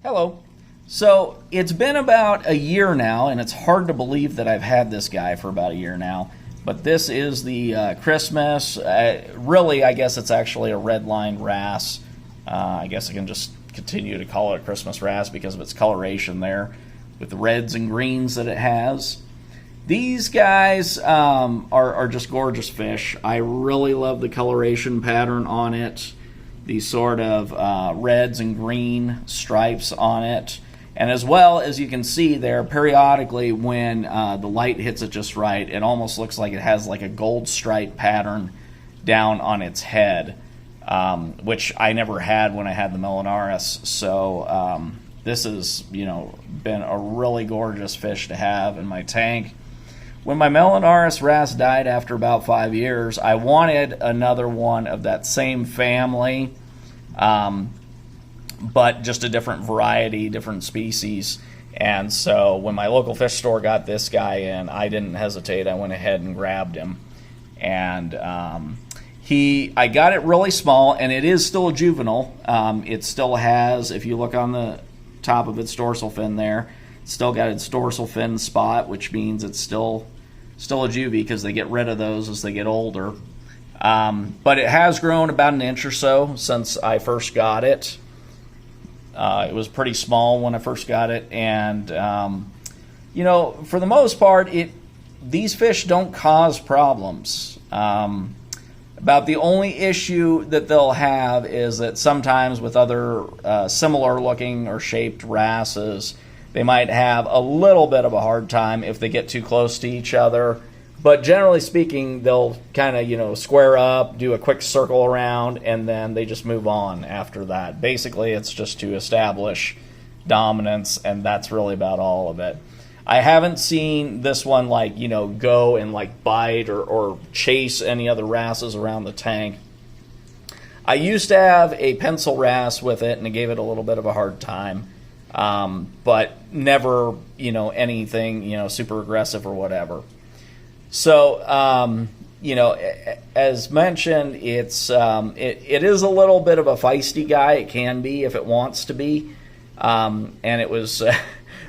Hello. So it's been about a year now, and it's hard to believe that I've had this guy for about a year now. But this is the Christmas. Really, I guess it's actually a red line wrasse. I guess I can just continue to call it a Christmas wrasse because of its coloration there, with the reds and greens that it has. These guys are just gorgeous fish. I really love the coloration pattern on it. These sort of reds and green stripes on it. And as well as you can see there, periodically when the light hits it just right, it almost looks like it has like a gold stripe pattern down on its head, which I never had when I had the Melanaris. So this has, been a really gorgeous fish to have in my tank. When my Melanaris wrasse died after about 5 years, I wanted another one of that same family, but just a different variety, different species. And so when my local fish store got this guy in, I didn't hesitate. I went ahead and grabbed him. And I got it really small, and it is still a juvenile. It still has, if you look on the top of its dorsal fin there, it's still got its dorsal fin spot, which means it's still a juvie because they get rid of those as they get older. But it has grown about an inch or so since I first got it. It was pretty small when I first got it, and for the most part, these fish don't cause problems. About the only issue that they'll have is that sometimes with other similar looking or shaped wrasses, they might have a little bit of a hard time if they get too close to each other. But generally speaking, they'll kind of, square up, do a quick circle around, and then they just move on after that. Basically, it's just to establish dominance, and that's really about all of it. I haven't seen this one, go and, bite or chase any other wrasses around the tank. I used to have a pencil wrasse with it, and it gave it a little bit of a hard time. But never, anything, super aggressive or whatever. So, as mentioned, it is a little bit of a feisty guy. It can be if it wants to be. And it was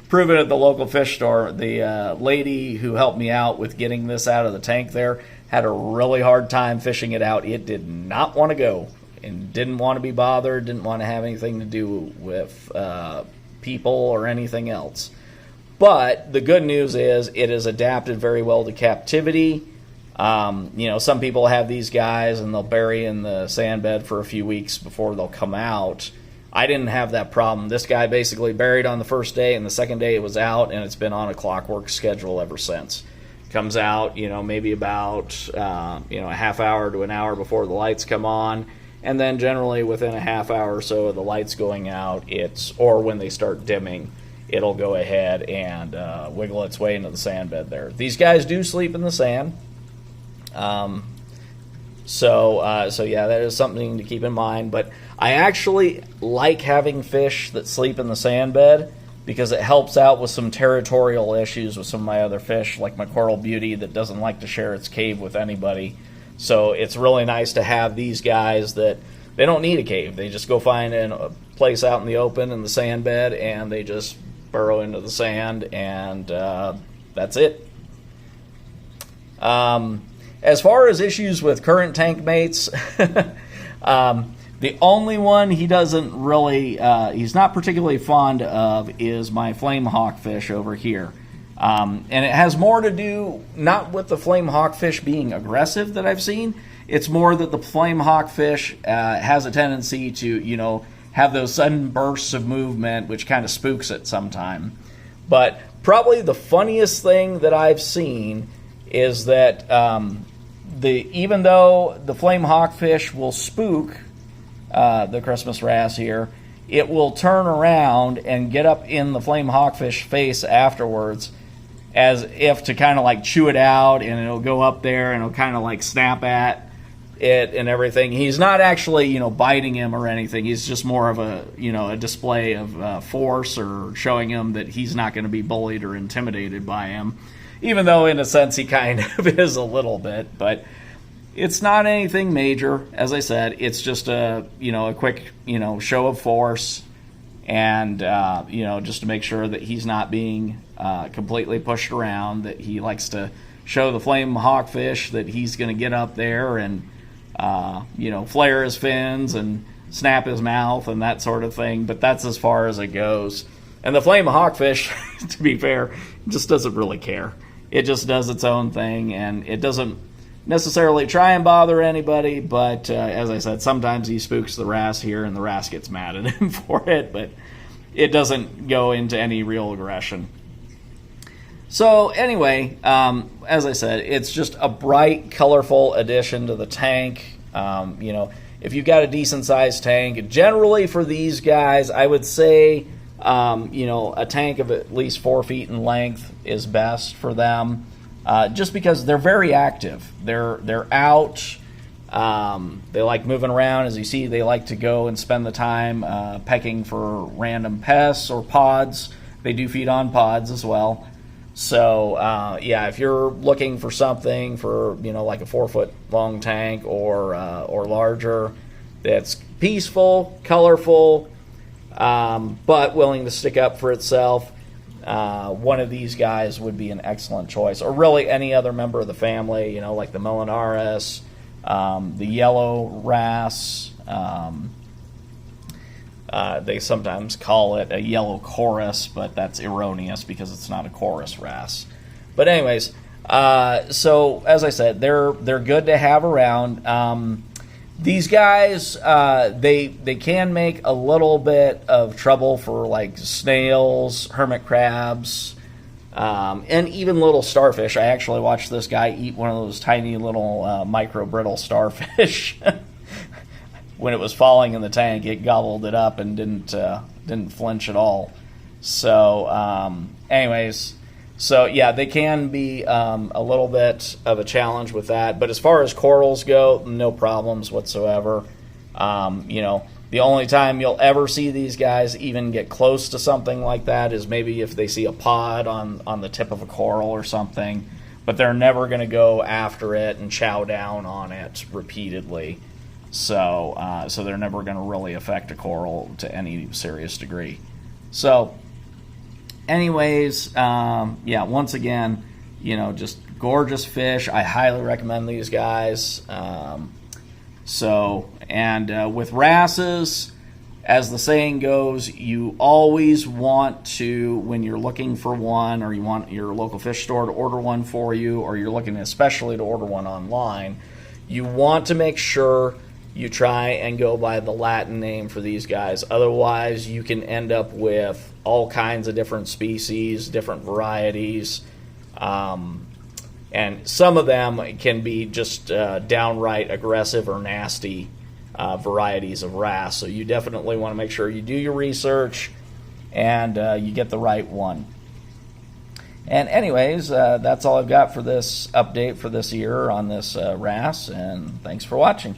proven at the local fish store. The lady who helped me out with getting this out of the tank there had a really hard time fishing it out. It did not want to go and didn't want to be bothered, didn't want to have anything to do with people or anything else. But the good news is it is adapted very well to captivity. Some people have these guys and they'll bury in the sand bed for a few weeks before they'll come out. I didn't have that problem. This guy basically buried on the first day, and the second day it was out, and it's been on a clockwork schedule ever since. Comes out, maybe about a half hour to an hour before the lights come on, and then generally within a half hour or so of the lights going out, or when they start dimming, it'll go ahead and wiggle its way into the sand bed there. These guys do sleep in the sand. So yeah, that is something to keep in mind. But I actually like having fish that sleep in the sand bed because it helps out with some territorial issues with some of my other fish, like my coral beauty that doesn't like to share its cave with anybody. So it's really nice to have these guys that they don't need a cave. They just go find a place out in the open in the sand bed, and they just burrow into the sand, and that's it. As far as issues with current tank mates, the only one he doesn't really, he's not particularly fond of is my flame hawkfish over here. And it has more to do, not with the flame hawkfish being aggressive that I've seen, it's more that the flame hawkfish has a tendency to, have those sudden bursts of movement, which kind of spooks it sometime. But probably the funniest thing that I've seen is that even though the flame hawkfish will spook the Christmas wrasse here, it will turn around and get up in the flame hawkfish face afterwards as if to kind of chew it out, and it'll go up there and it'll kind of snap at it and everything. He's not actually, biting him or anything. He's just more of a, a display of force, or showing him that he's not going to be bullied or intimidated by him, even though in a sense he kind of is a little bit. But it's not anything major. As I said, it's just a quick, show of force. and just to make sure that he's not being completely pushed around, that he likes to show the flame hawkfish that he's going to get up there and flare his fins and snap his mouth and that sort of thing, but that's as far as it goes. And the flame hawkfish, to be fair, just doesn't really care. It just does its own thing, and it doesn't necessarily try and bother anybody, but as I said, sometimes he spooks the wrasse here, and the wrasse gets mad at him for it, but it doesn't go into any real aggression. So anyway, as I said, it's just a bright, colorful addition to the tank. If you've got a decent-sized tank, generally for these guys, I would say, a tank of at least 4 feet in length is best for them, just because they're very active. They're out. They like moving around. As you see, they like to go and spend the time pecking for random pests or pods. They do feed on pods as well. So, if you're looking for something for, like a 4-foot long tank or larger, that's peaceful, colorful, but willing to stick up for itself, one of these guys would be an excellent choice. Or really any other member of the family, like the Mollinaris, the yellow wrasse. They sometimes call it a yellow chorus, but that's erroneous because it's not a chorus wrasse. But anyways, so as I said, they're good to have around. These guys, they can make a little bit of trouble for like snails, hermit crabs, and even little starfish. I actually watched this guy eat one of those tiny little micro brittle starfish. When it was falling in the tank, it gobbled it up and didn't flinch at all. So, anyways, they can be a little bit of a challenge with that. But as far as corals go, no problems whatsoever. The only time you'll ever see these guys even get close to something like that is maybe if they see a pod on the tip of a coral or something. But they're never going to go after it and chow down on it repeatedly. So they're never going to really affect a coral to any serious degree. So, anyways, once again, just gorgeous fish. I highly recommend these guys. With wrasses, as the saying goes, you always want to, when you're looking for one, or you want your local fish store to order one for you, or you're looking especially to order one online, you want to make sure you try and go by the Latin name for these guys. Otherwise, you can end up with all kinds of different species, different varieties, and some of them can be just downright aggressive or nasty varieties of wrasse. So you definitely want to make sure you do your research and you get the right one. And anyways, that's all I've got for this update for this year on this wrasse, and thanks for watching.